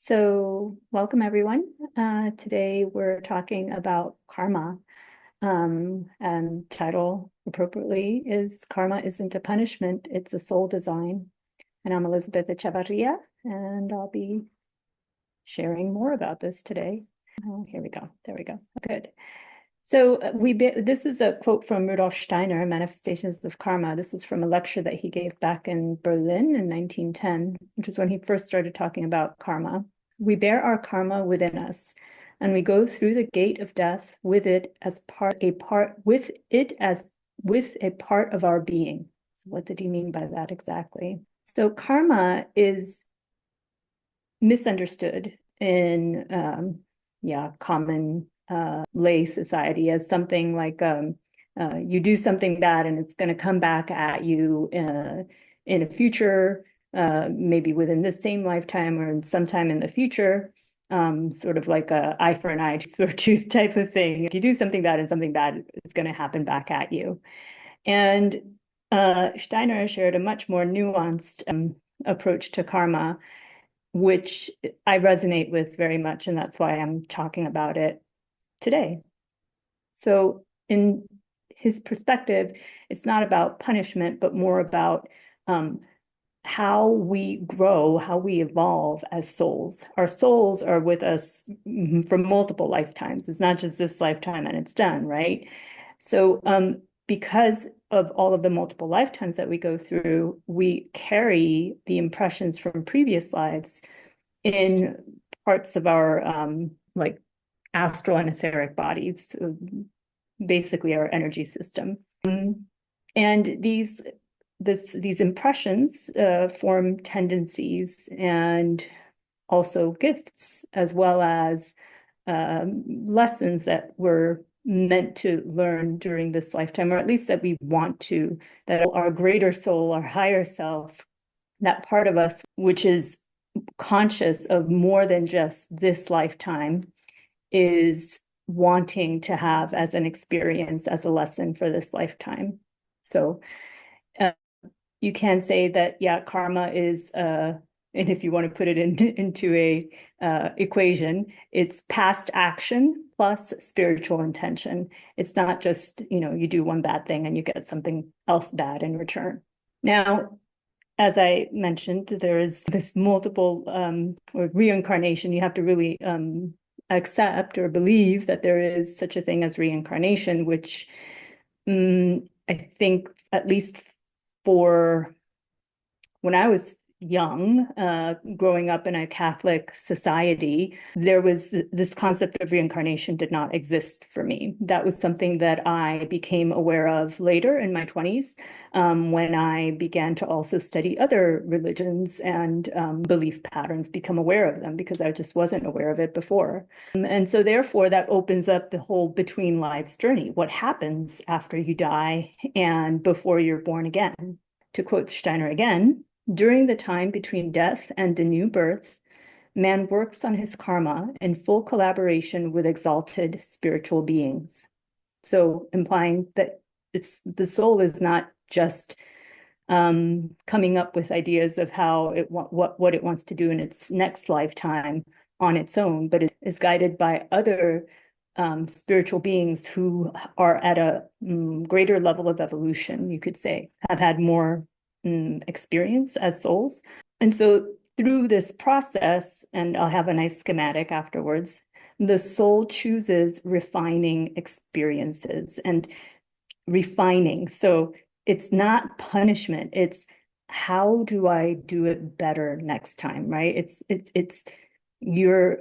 So, welcome everyone. Today we're talking about karma. And title appropriately is Karma Isn't a Punishment, It's a Soul Design. And I'm Elizabeth Echevarria, and I'll be sharing more about this today. Here we go. There we go. Good. So this is a quote from Rudolf Steiner, Manifestations of Karma. This was from a lecture that he gave back in Berlin in 1910, which is when he first started talking about karma. We bear our karma within us, and we go through the gate of death with it as with a part of our being. So what did he mean by that exactly? So karma is misunderstood in common lay society as something like you do something bad and it's going to come back at you in a future, maybe within this same lifetime or sometime in the future, sort of like a eye for an eye, tooth for a tooth type of thing. If you do something bad and something bad is going to happen back at you. And Steiner shared a much more nuanced approach to karma, which I resonate with very much, and that's why I'm talking about it today. So in his perspective, it's not about punishment, but more about how we grow, how we evolve as souls. Our souls are with us for multiple lifetimes. It's not just this lifetime and it's done, right? So because of all of the multiple lifetimes that we go through, we carry the impressions from previous lives in parts of our like astral and etheric bodies, so basically our energy system. And these impressions form tendencies and also gifts, as well as lessons that we're meant to learn during this lifetime, or at least that we want to, that our greater soul, our higher self, that part of us which is conscious of more than just this lifetime, is wanting to have as an experience, as a lesson for this lifetime. So you can say that, yeah, karma is, and if you want to put it into a equation, it's past action plus spiritual intention. It's not just, you do one bad thing and you get something else bad in return. Now, as I mentioned, there is this multiple or reincarnation. You have to really accept or believe that there is such a thing as reincarnation, which I think, at least for when I was young, growing up in a Catholic society, there was this concept of reincarnation did not exist for me. That was something that I became aware of later in my 20s, when I began to also study other religions and belief patterns, become aware of them, because I just wasn't aware of it before. And so therefore, that opens up the whole between lives journey. What happens after you die and before you're born again? To quote Steiner again, during the time between death and the new birth, man works on his karma in full collaboration with exalted spiritual beings. So implying that the soul is not just coming up with ideas of how what it wants to do in its next lifetime on its own, but it is guided by other spiritual beings who are at a greater level of evolution, you could say, have had more experience as souls. And so through this process, and I'll have a nice schematic afterwards, the soul chooses refining experiences and refining. So it's not punishment. It's how do I do it better next time, right? It's you're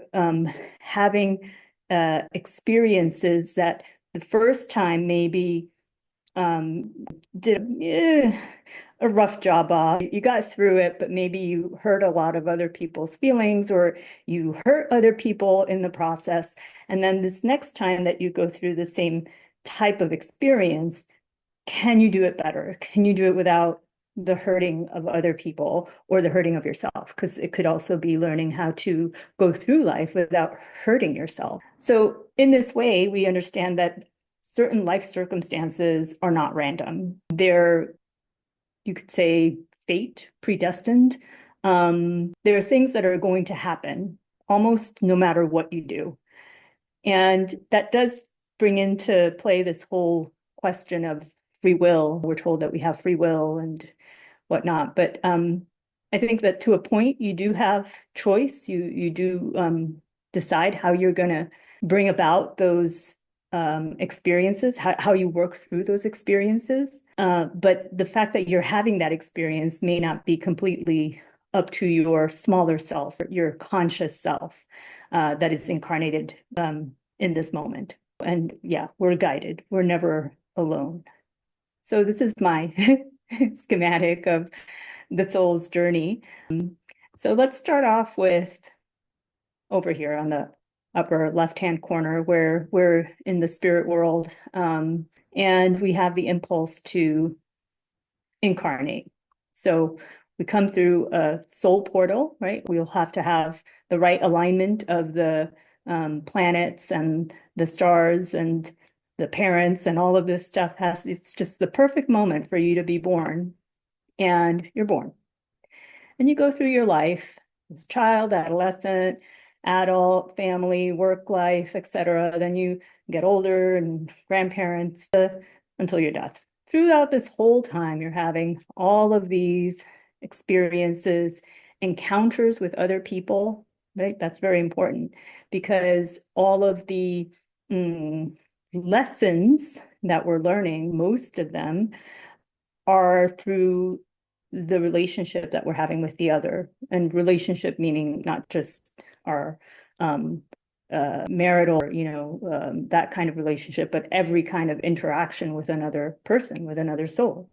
having experiences that the first time maybe did a rough job of. You got through it, but maybe you hurt a lot of other people's feelings, or you hurt other people in the process. And then this next time that you go through the same type of experience, can you do it better? Can you do it without the hurting of other people or the hurting of yourself? Because it could also be learning how to go through life without hurting yourself. So in this way, we understand that certain life circumstances are not random. They're, you could say, fate, predestined. There are things that are going to happen almost no matter what you do. And that does bring into play this whole question of free will. We're told that we have free will and whatnot, but I think that to a point you do have choice. You do decide how you're going to bring about those experiences, how you work through those experiences. But the fact that you're having that experience may not be completely up to your smaller self, your conscious self that is incarnated in this moment. And yeah, we're guided. We're never alone. So this is my schematic of the soul's journey. So let's start off with over here on the upper left-hand corner where we're in the spirit world, and we have the impulse to incarnate. So we come through a soul portal, right? We'll have to have the right alignment of the planets and the stars and the parents and all of this stuff. It's just the perfect moment for you to be born, and you're born. And you go through your life as child, adolescent, adult, family, work life, etc. Then you get older and grandparents until your death. Throughout this whole time, you're having all of these experiences, encounters with other people, right? That's very important because all of the lessons that we're learning, most of them are through the relationship that we're having with the other, and relationship meaning not just our marital, that kind of relationship, but every kind of interaction with another person, with another soul.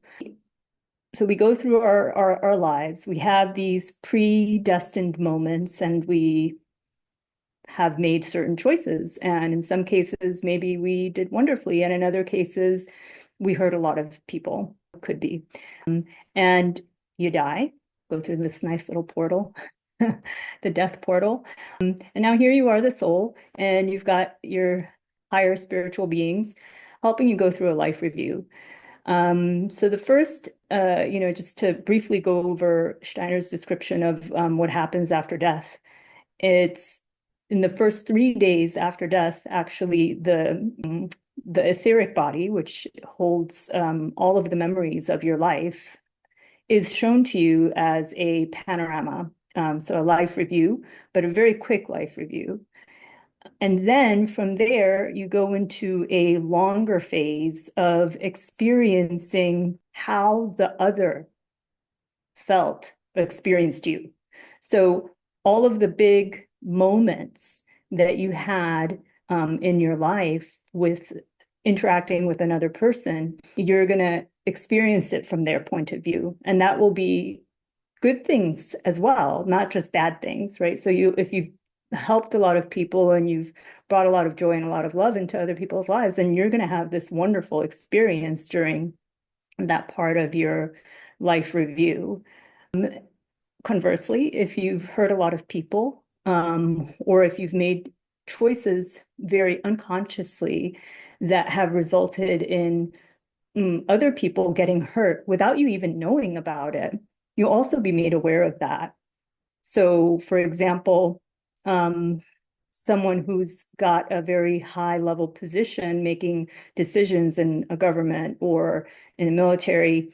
So we go through our lives, we have these predestined moments, and we have made certain choices. And in some cases, maybe we did wonderfully, and in other cases, we hurt a lot of people, could be. And you die, go through this nice little portal, the death portal. And now here you are, the soul, and you've got your higher spiritual beings helping you go through a life review. So the first, just to briefly go over Steiner's description of what happens after death, it's in the first 3 days after death, actually, the etheric body, which holds all of the memories of your life, is shown to you as a panorama. So a life review, but a very quick life review. And then from there, you go into a longer phase of experiencing how the other experienced you. So all of the big moments that you had in your life with interacting with another person, you're going to experience it from their point of view. And that will be good things as well, not just bad things, right? So if you've helped a lot of people and you've brought a lot of joy and a lot of love into other people's lives, then you're going to have this wonderful experience during that part of your life review. Conversely, if you've hurt a lot of people, or if you've made choices very unconsciously that have resulted in other people getting hurt without you even knowing about it, you'll also be made aware of that. So, for example, someone who's got a very high level position making decisions in a government or in the military,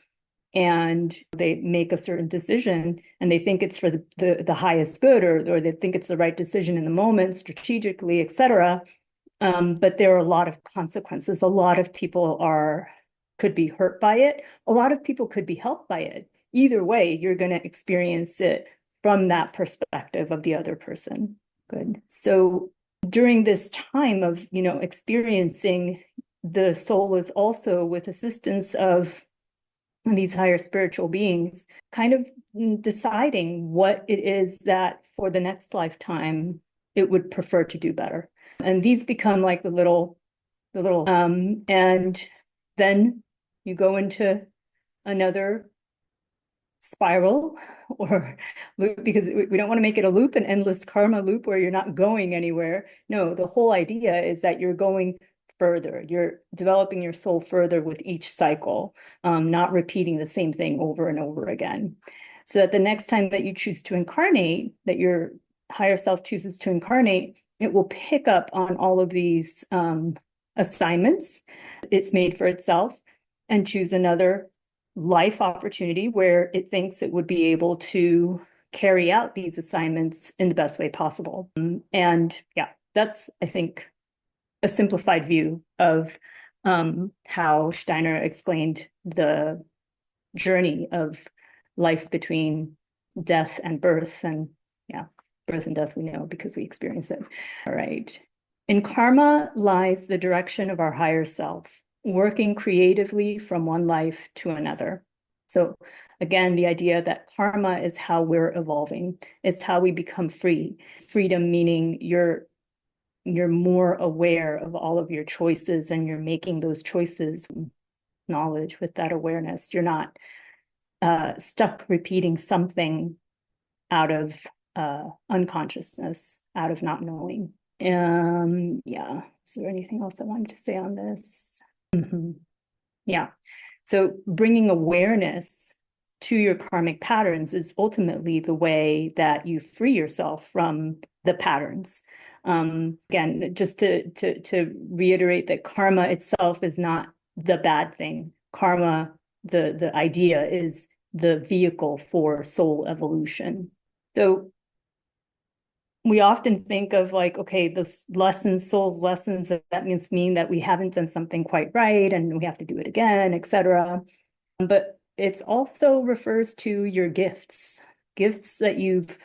and they make a certain decision and they think it's for the highest good, or they think it's the right decision in the moment, strategically, etc. But there are a lot of consequences. A lot of people could be hurt by it. A lot of people could be helped by it. Either way, you're going to experience it from that perspective of the other person. Good. So during this time of, experiencing, the soul is also, with assistance of these higher spiritual beings, kind of deciding what it is that for the next lifetime it would prefer to do better. And these become like the little, and then you go into another spiral or loop, because we don't want to make it a loop, an endless karma loop where you're not going anywhere. No, the whole idea is that you're going further. You're developing your soul further with each cycle, not repeating the same thing over and over again. So that the next time that you choose to incarnate, that you're higher self chooses to incarnate, it will pick up on all of these assignments it's made for itself and choose another life opportunity where it thinks it would be able to carry out these assignments in the best way possible. And yeah, that's, I think, a simplified view of how Steiner explained the journey of life between death and birth. And yeah, birth and death we know because we experience it. All right. In karma lies the direction of our higher self, working creatively from one life to another. So again, the idea that karma is how we're evolving, is how we become free. Freedom meaning you're more aware of all of your choices and you're making those choices knowledge with that awareness. You're not stuck repeating something out of unconsciousness, out of not knowing. Yeah, is there anything else I wanted to say on this? Yeah, so bringing awareness to your karmic patterns is ultimately the way that you free yourself from the patterns. Again, just to reiterate that karma itself is not the bad thing. Karma, the idea, is the vehicle for soul evolution. So we often think of like, okay, the lessons, soul's lessons, that mean that we haven't done something quite right and we have to do it again, etc. But it also refers to your gifts that you've,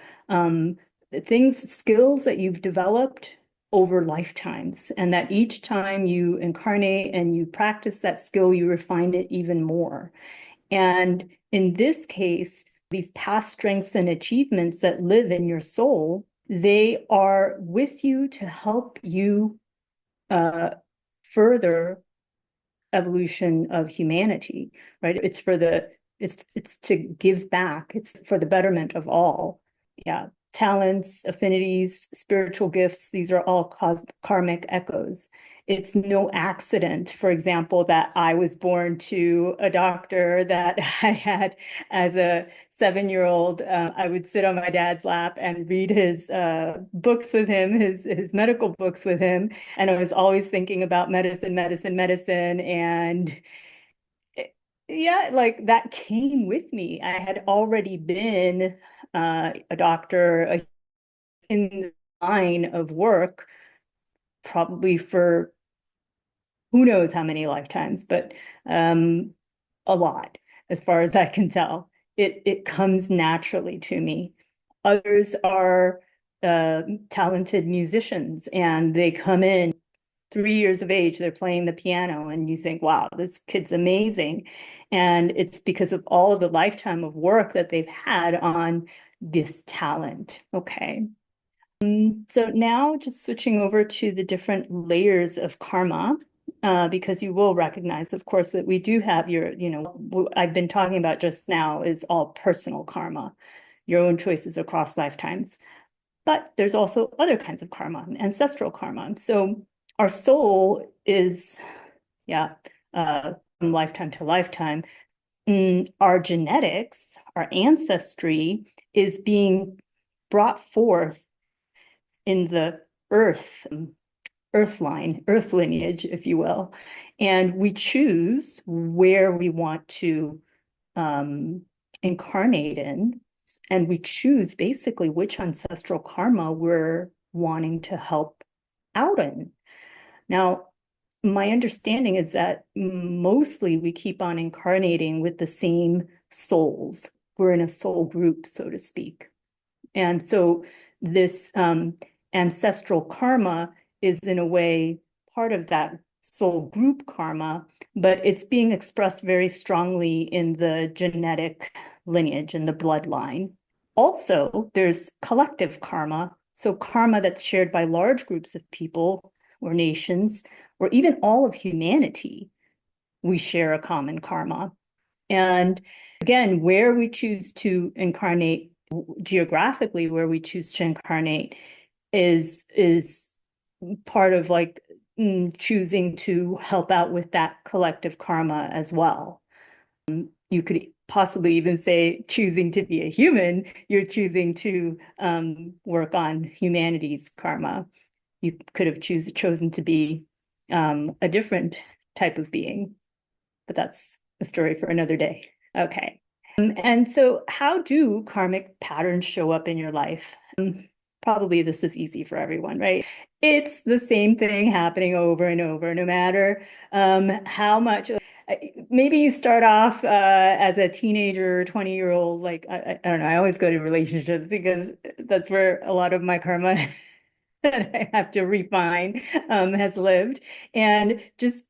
skills that you've developed over lifetimes, and that each time you incarnate and you practice that skill, you refine it even more. And in this case, these past strengths and achievements that live in your soul, they are with you to help you further evolution of humanity, right? It's to give back. It's for the betterment of all. Yeah. Talents, affinities, spiritual gifts, these are all karmic echoes. It's no accident, for example, that I was born to a doctor that I had as a 7-year-old. I would sit on my dad's lap and read his books with him, his medical books with him. And I was always thinking about medicine. And yeah, like that came with me. I had already been a doctor in the line of work, probably for who knows how many lifetimes, but a lot, as far as I can tell. It comes naturally to me. Others are talented musicians, and they come in 3 years of age, they're playing the piano, and you think, wow, this kid's amazing. And it's because of all of the lifetime of work that they've had on this talent. Okay. So now just switching over to the different layers of karma, because you will recognize, of course, that we do have what I've been talking about just now is all personal karma, your own choices across lifetimes. But there's also other kinds of karma, ancestral karma. So our soul is, from lifetime to lifetime. Our genetics, our ancestry is being brought forth in the earth lineage, if you will. And we choose where we want to incarnate in. And we choose basically which ancestral karma we're wanting to help out in. Now, my understanding is that mostly we keep on incarnating with the same souls. We're in a soul group, so to speak. And so this ancestral karma is in a way part of that soul group karma, but it's being expressed very strongly in the genetic lineage and the bloodline. Also, there's collective karma. So karma that's shared by large groups of people or nations, or even all of humanity, we share a common karma. And again, where we choose to incarnate, geographically, where we choose to incarnate is part of like choosing to help out with that collective karma as well. You could possibly even say choosing to be a human, you're choosing to work on humanity's karma. You could have chosen to be a different type of being, but that's a story for another day. Okay. And so how do karmic patterns show up in your life? Probably this is easy for everyone, right? It's the same thing happening over and over, no matter how much. Maybe you start off as a teenager, 20-year-old, like, I don't know, I always go to relationships because that's where a lot of my karma that I have to refine has lived. And just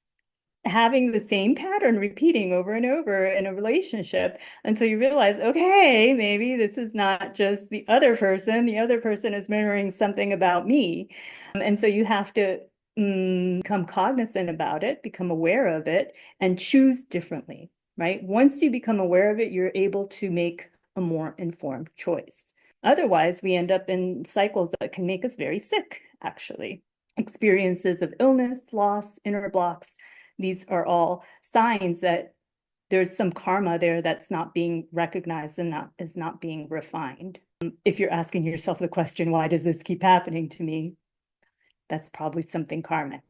having the same pattern repeating over and over in a relationship until you realize, okay, maybe this is not just the other person is mirroring something about me. And so you have to become cognizant about it, become aware of it, and choose differently, right? Once you become aware of it, you're able to make a more informed choice. Otherwise, we end up in cycles that can make us very sick, actually. Experiences of illness, loss, inner blocks, these are all signs that there's some karma there that's not being recognized and is not being refined. If you're asking yourself the question, why does this keep happening to me? That's probably something karmic.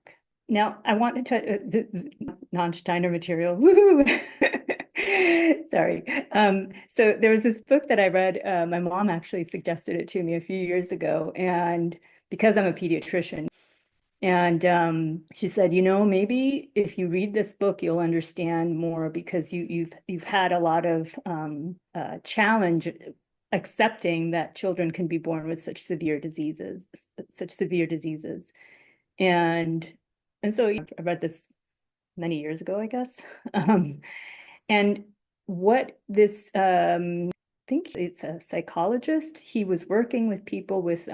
Now, I want to non-Steiner material. Woohoo! Sorry. So there was this book that I read. My mom actually suggested it to me a few years ago, and because I'm a pediatrician, and she said, maybe if you read this book, you'll understand more because you've had a lot of challenge accepting that children can be born with such severe diseases. And and so I read this many years ago, I guess. And what this I think it's a psychologist. He was working with people with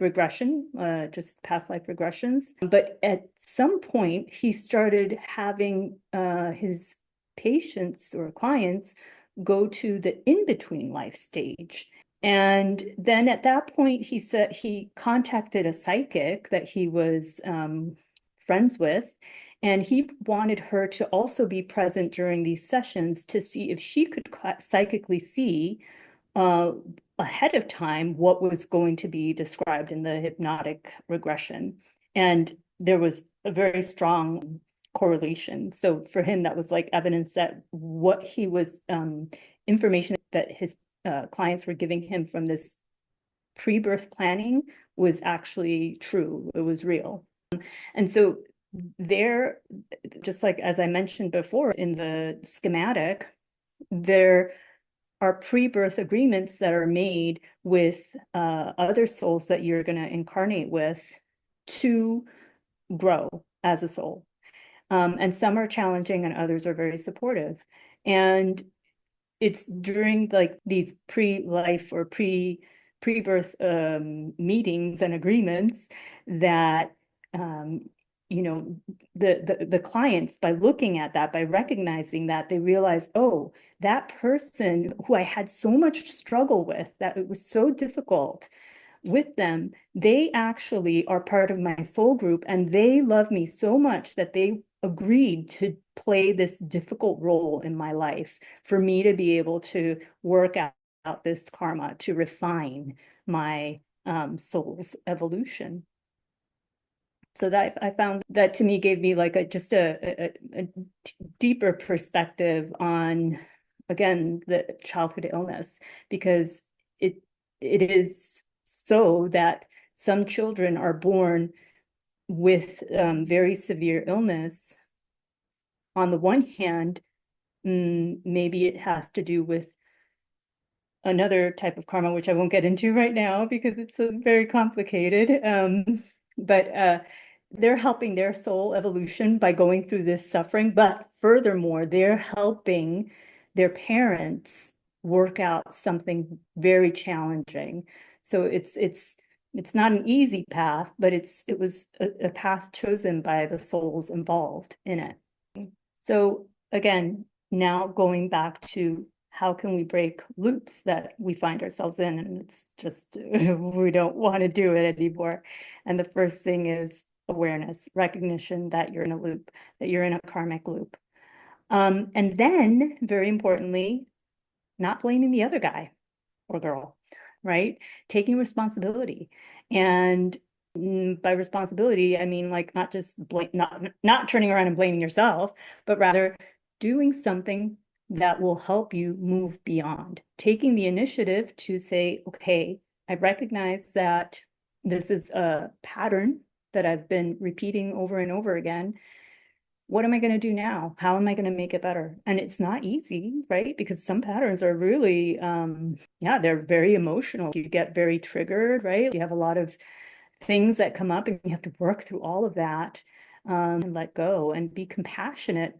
regression, just past life regressions. But at some point, he started having his patients or clients go to the in-between life stage. And then at that point, he said he contacted a psychic that he was friends with, and he wanted her to also be present during these sessions to see if she could psychically see uh, ahead of time what was going to be described in the hypnotic regression. And there was a very strong correlation. So for him, that was like evidence that what he was, information that his clients were giving him from this pre-birth planning was actually true. It was real. And so there, just like as I mentioned before in the schematic, there are pre-birth agreements that are made with other souls that you're going to incarnate with to grow as a soul. And some are challenging and others are very supportive. And it's during like these pre-life or pre-birth meetings and agreements that the clients, by looking at that, by recognizing that, they realize, oh, that person who I had so much struggle with, that it was so difficult with them, they actually are part of my soul group, and they love me so much that they agreed to play this difficult role in my life for me to be able to work out this karma, to refine my soul's evolution. So that I found that to me gave me like just a deeper perspective on, again, the childhood illness, because it is so that some children are born with very severe illness. On the one hand, maybe it has to do with another type of karma, which I won't get into right now because it's very complicated. But they're helping their soul evolution by going through this suffering. But furthermore, they're helping their parents work out something very challenging. So it's not an easy path, but it was a path chosen by the souls involved in it. So again, now going back to how can we break loops that we find ourselves in, and it's just we don't want to do it anymore. And the first thing is awareness, recognition that you're in a loop, that you're in a karmic loop. And then, very importantly, not blaming the other guy or girl, right? Taking responsibility. And by responsibility, I mean like not just not turning around and blaming yourself, but rather doing something that will help you move beyond. Taking the initiative to say, okay, I recognize that this is a pattern that I've been repeating over and over again. What am I going to do now? How am I going to make it better? And it's not easy, right? Because some patterns are really, yeah, they're very emotional. You get very triggered, right? You have a lot of things that come up and you have to work through all of that, and let go and be compassionate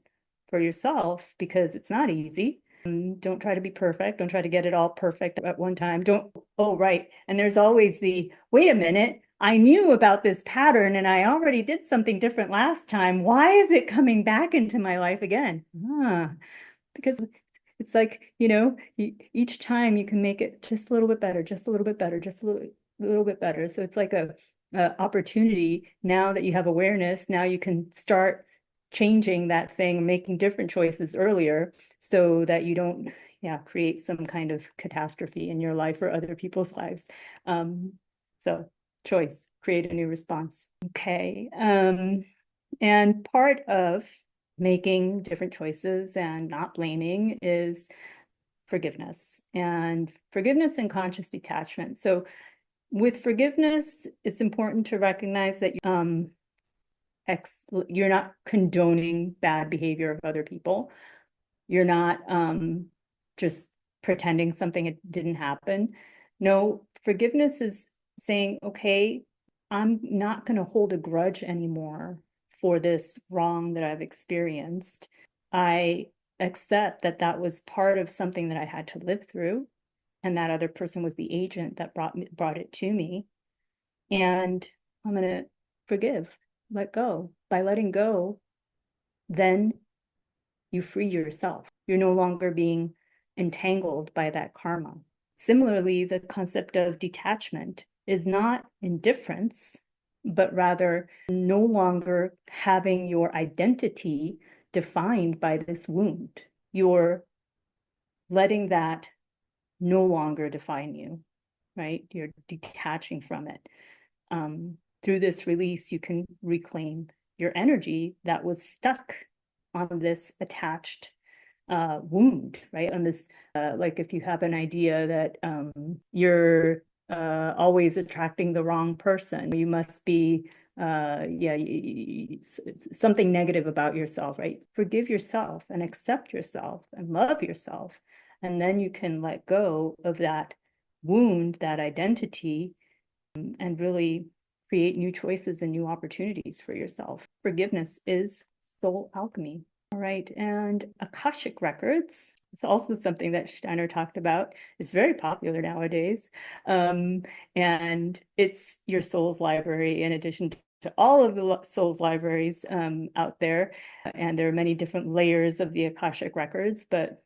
for yourself because it's not easy. Don't try to be perfect. Don't try to get it all perfect at one time. Don't, oh, right. And there's always the, wait a minute, I knew about this pattern and I already did something different last time. Why is it coming back into my life again? Because it's like, each time you can make it just a little bit better, just a little bit better, just a little bit better. So it's like a opportunity. Now that you have awareness, now you can start changing that thing, making different choices earlier so that you don't, yeah, create some kind of catastrophe in your life or other people's lives. So choice, create a new response. Okay. And part of making different choices and not blaming is forgiveness and conscious detachment. So with forgiveness, it's important to recognize that you're not condoning bad behavior of other people. You're not just pretending something it didn't happen. No, forgiveness is saying, okay, I'm not going to hold a grudge anymore for this wrong that I've experienced. I accept that that was part of something that I had to live through, and that other person was the agent that brought it to me. And I'm going to forgive, let go. By letting go, then you free yourself. You're no longer being entangled by that karma. Similarly, the concept of detachment is not indifference, but rather no longer having your identity defined by this wound. You're letting that no longer define you, right? You're detaching from it. Through this release, you can reclaim your energy that was stuck on this attached wound, right? On this, like if you have an idea that you're always attracting the wrong person, you must be, yeah, something negative about yourself, right? Forgive yourself and accept yourself and love yourself. And then you can let go of that wound, that identity, and really create new choices and new opportunities for yourself. Forgiveness is soul alchemy. All right, and Akashic Records is also something that Steiner talked about. It's very popular nowadays. And it's your soul's library in addition to all of the soul's libraries out there. And there are many different layers of the Akashic Records, but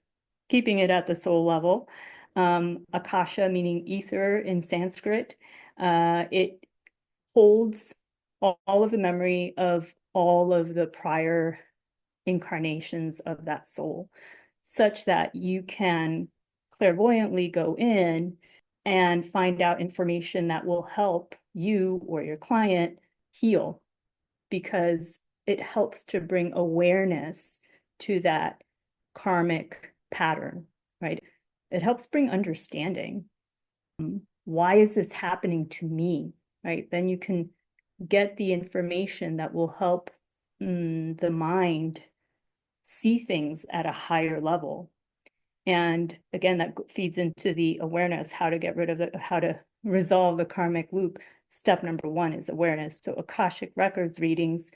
keeping it at the soul level. Akasha meaning ether in Sanskrit. It holds all of the memory of all of the prior incarnations of that soul, such that you can clairvoyantly go in and find out information that will help you or your client heal, because it helps to bring awareness to that karmic pattern, right? It helps bring understanding. Why is this happening to me, right? Then you can get the information that will help the mind see things at a higher level. And again, that feeds into the awareness, how to get rid of it, how to resolve the karmic loop. Step number one is awareness. So Akashic Records readings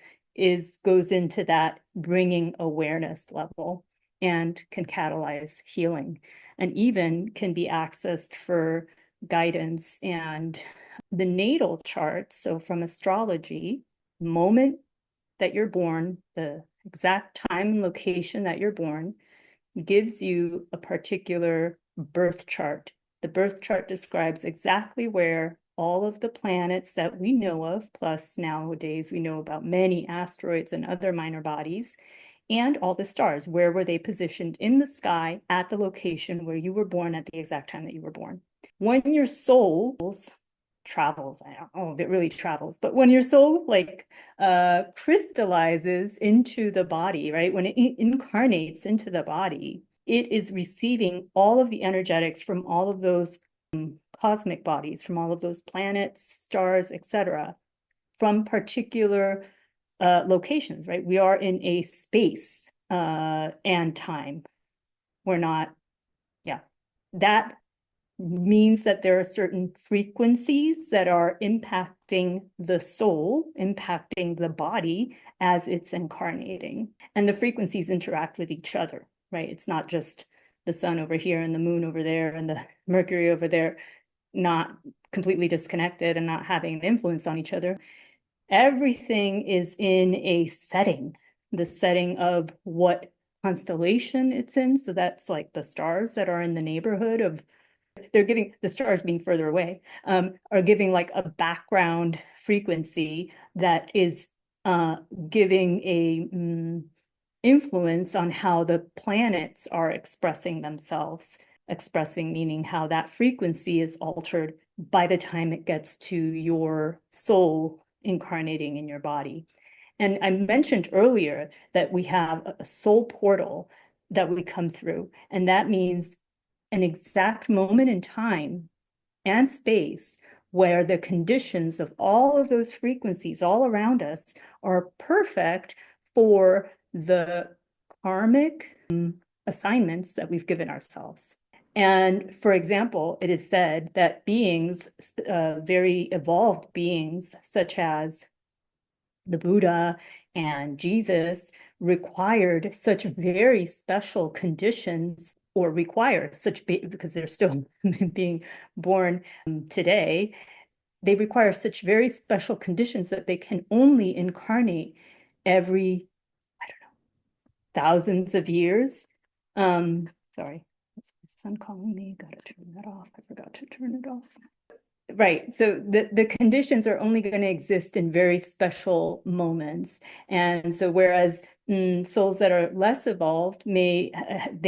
goes into that bringing awareness level and can catalyze healing, and even can be accessed for guidance and the natal chart. So from astrology, moment that you're born, the exact time and location that you're born, gives you a particular birth chart. The birth chart describes exactly where all of the planets that we know of, plus nowadays we know about many asteroids and other minor bodies, and all the stars. Where were they positioned in the sky at the location where you were born at the exact time that you were born? When your soul travels, I don't know if it really travels, but when your soul like crystallizes into the body, right? When it incarnates into the body, it is receiving all of the energetics from all of those cosmic bodies, from all of those planets, stars, etc., from particular locations, right? We are in a space and time. We're not, yeah. That means that there are certain frequencies that are impacting the soul, impacting the body as it's incarnating. And the frequencies interact with each other, right? It's not just the sun over here and the moon over there and the Mercury over there, not completely disconnected and not having an influence on each other. Everything is in a setting, the setting of what constellation it's in. So that's like the stars that are in the neighborhood of, they're giving, the stars being further away, are giving like a background frequency that is giving a influence on how the planets are expressing themselves. Expressing meaning how that frequency is altered by the time it gets to your soul incarnating in your body. And I mentioned earlier that we have a soul portal that we come through, and that means an exact moment in time and space where the conditions of all of those frequencies all around us are perfect for the karmic assignments that we've given ourselves. And for example, it is said that beings, very evolved beings, such as the Buddha and Jesus, required such very special conditions, or require such, because they're still being born today, they require such very special conditions that they can only incarnate every, I don't know, thousands of years. Sorry, that's my son calling me. Gotta turn that off. I forgot to turn it off. Right. So the conditions are only going to exist in very special moments. And so whereas souls that are less evolved they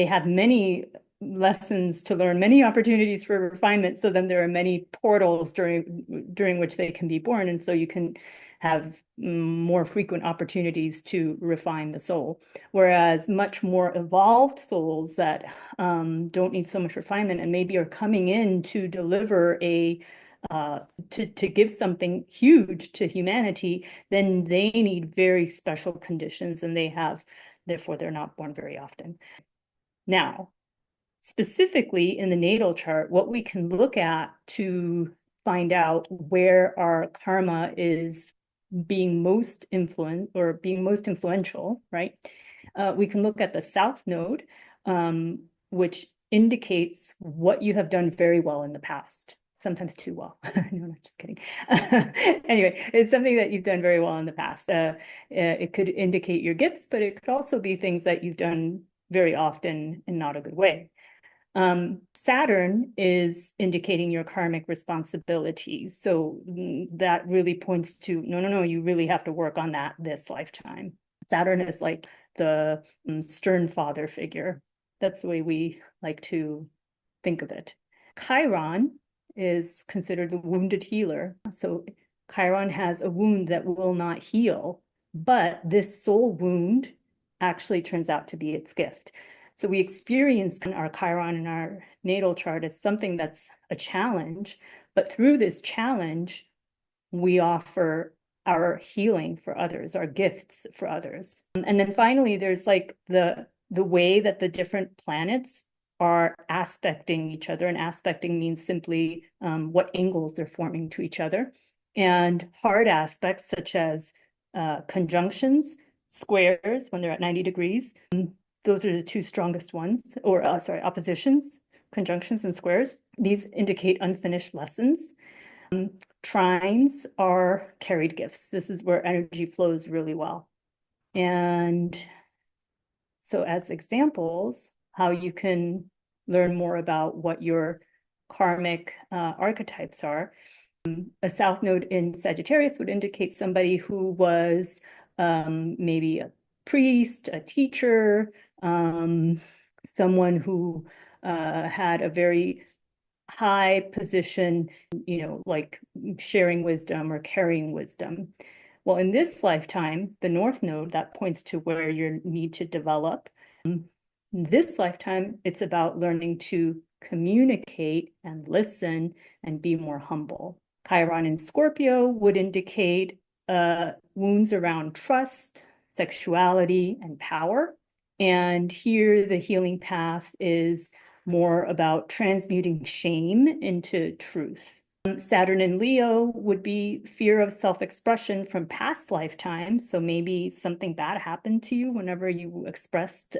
have many lessons to learn, many opportunities for refinement. So then there are many portals during which they can be born. And so you can have more frequent opportunities to refine the soul. Whereas much more evolved souls that don't need so much refinement and maybe are coming in to deliver to give something huge to humanity, then they need very special conditions, and therefore they're not born very often. Now, specifically in the natal chart, what we can look at to find out where our karma is being most influential, right? We can look at the South Node, which indicates what you have done very well in the past. Sometimes too well. No, I'm just kidding. Anyway, it's something that you've done very well in the past. It could indicate your gifts, but it could also be things that you've done very often in not a good way. Saturn is indicating your karmic responsibilities. So that really points to, no, you really have to work on that this lifetime. Saturn is like the stern father figure. That's the way we like to think of it. Chiron is considered the wounded healer. So Chiron has a wound that will not heal, but this soul wound actually turns out to be its gift. So we experience our Chiron in our natal chart as something that's a challenge, but through this challenge, we offer our healing for others, our gifts for others. And then finally, there's like the way that the different planets are aspecting each other, and aspecting means simply what angles they're forming to each other. And hard aspects such as conjunctions, squares when they're at 90 degrees, those are the two strongest ones, or oppositions, conjunctions and squares. These indicate unfinished lessons. Trines are carried gifts. This is where energy flows really well. And so as examples, how you can learn more about what your karmic archetypes are. A South Node in Sagittarius would indicate somebody who was maybe a priest, a teacher, someone who had a very high position, like sharing wisdom or carrying wisdom. Well, in this lifetime, the North Node, that points to where you need to develop. In this lifetime, it's about learning to communicate and listen and be more humble. Chiron in Scorpio would indicate wounds around trust, sexuality, and power. And here, the healing path is more about transmuting shame into truth. Saturn in Leo would be fear of self-expression from past lifetimes. So maybe something bad happened to you whenever you expressed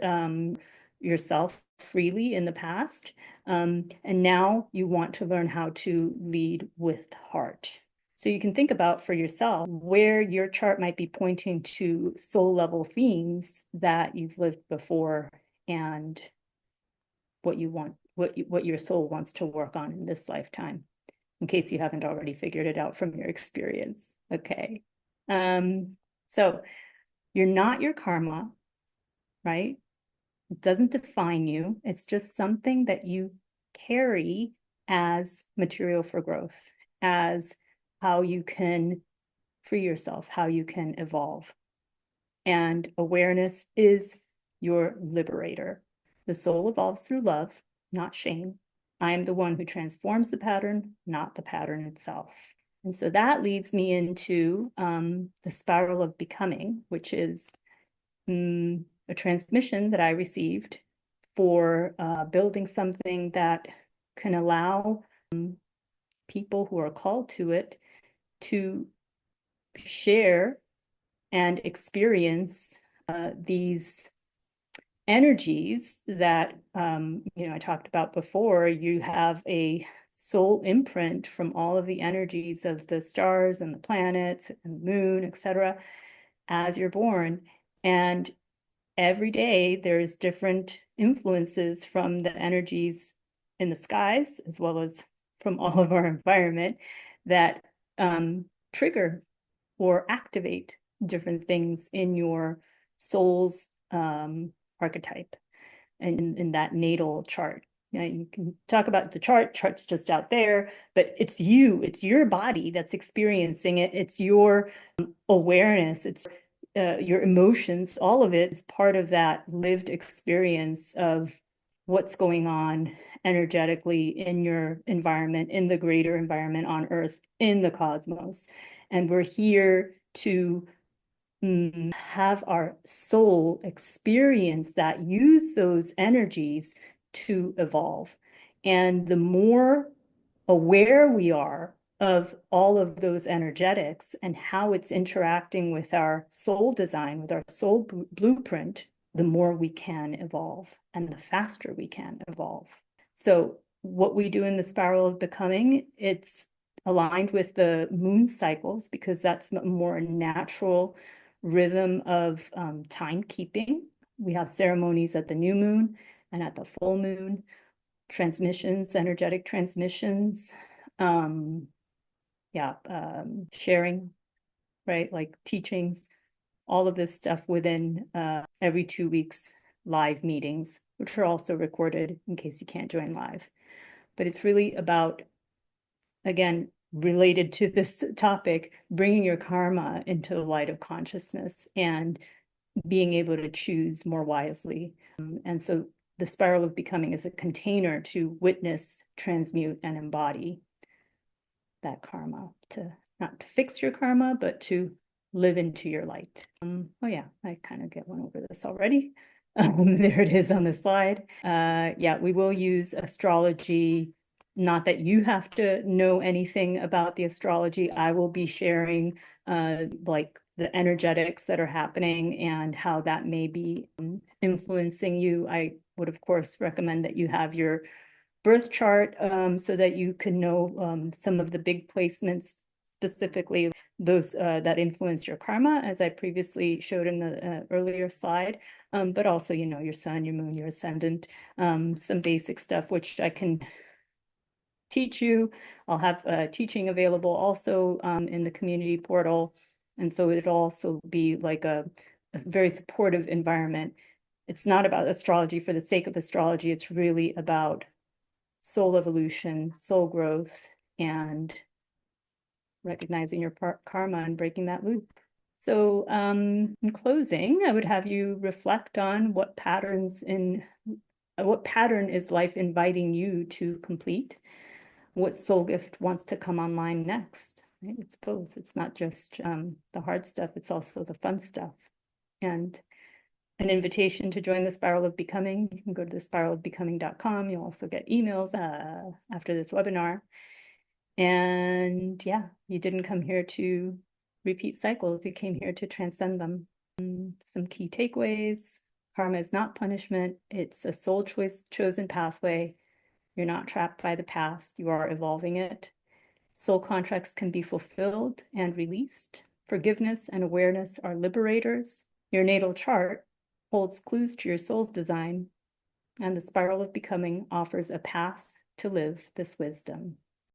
yourself freely in the past. And now you want to learn how to lead with heart. So you can think about for yourself where your chart might be pointing to soul level themes that you've lived before and what you want, what your soul wants to work on in this lifetime, in case you haven't already figured it out from your experience. Okay. So you're not your karma, right? It doesn't define you. It's just something that you carry as material for growth, as how you can free yourself, how you can evolve. And awareness is your liberator. The soul evolves through love, not shame. I am the one who transforms the pattern, not the pattern itself. And so that leads me into the spiral of becoming, which is a transmission that I received for building something that can allow people who are called to it to share and experience these energies that I talked about before. You have a soul imprint from all of the energies of the stars and the planets and the moon, etc., as you're born. And every day there's different influences from the energies in the skies, as well as from all of our environment, that trigger or activate different things in your soul's archetype and in that natal chart. You can talk about the chart's just out there, but it's your body that's experiencing it. It's your awareness, it's your emotions, all of it is part of that lived experience of what's going on energetically in your environment, in the greater environment on Earth, in the cosmos. And we're here to have our soul experience that, use those energies to evolve. And the more aware we are of all of those energetics and how it's interacting with our soul design, with our soul blueprint, the more we can evolve and the faster we can evolve. So what we do in the spiral of becoming, it's aligned with the moon cycles, because that's a more natural rhythm of timekeeping. We have ceremonies at the new moon and at the full moon, transmissions, energetic transmissions, sharing, right? Like teachings, all of this stuff within every 2 weeks, live meetings, which are also recorded in case you can't join live. But it's really about, again, related to this topic, bringing your karma into the light of consciousness and being able to choose more wisely. And so the spiral of becoming is a container to witness, transmute, and embody that karma, to not to fix your karma, but to live into your light. Oh yeah, I kind of went over this already. There it is on the slide. Yeah, we will use astrology. Not that you have to know anything about the astrology. I will be sharing like the energetics that are happening and how that may be influencing you. I would, of course, recommend that you have your birth chart so that you can know some of the big placements, specifically those that influence your karma, as I previously showed in the earlier slide, but also, your sun, your moon, your ascendant, some basic stuff, which I can teach you. I'll have teaching available also in the community portal. And so it'll also be like a a very supportive environment. It's not about astrology for the sake of astrology. It's really about soul evolution, soul growth, and recognizing your karma and breaking that loop. So in closing, I would have you reflect on what pattern is life inviting you to complete? What soul gift wants to come online next? Right? It's both. It's not just the hard stuff, it's also the fun stuff. And an invitation to join the Spiral of Becoming. You can go to thespiralofbecoming.com. You'll also get emails after this webinar. And yeah, you didn't come here to repeat cycles. You came here to transcend them. Some key takeaways. Karma is not punishment. It's a soul chosen pathway. You're not trapped by the past. You are evolving it. Soul contracts can be fulfilled and released. Forgiveness and awareness are liberators. Your natal chart holds clues to your soul's design, and the Spiral of Becoming offers a path to live this wisdom.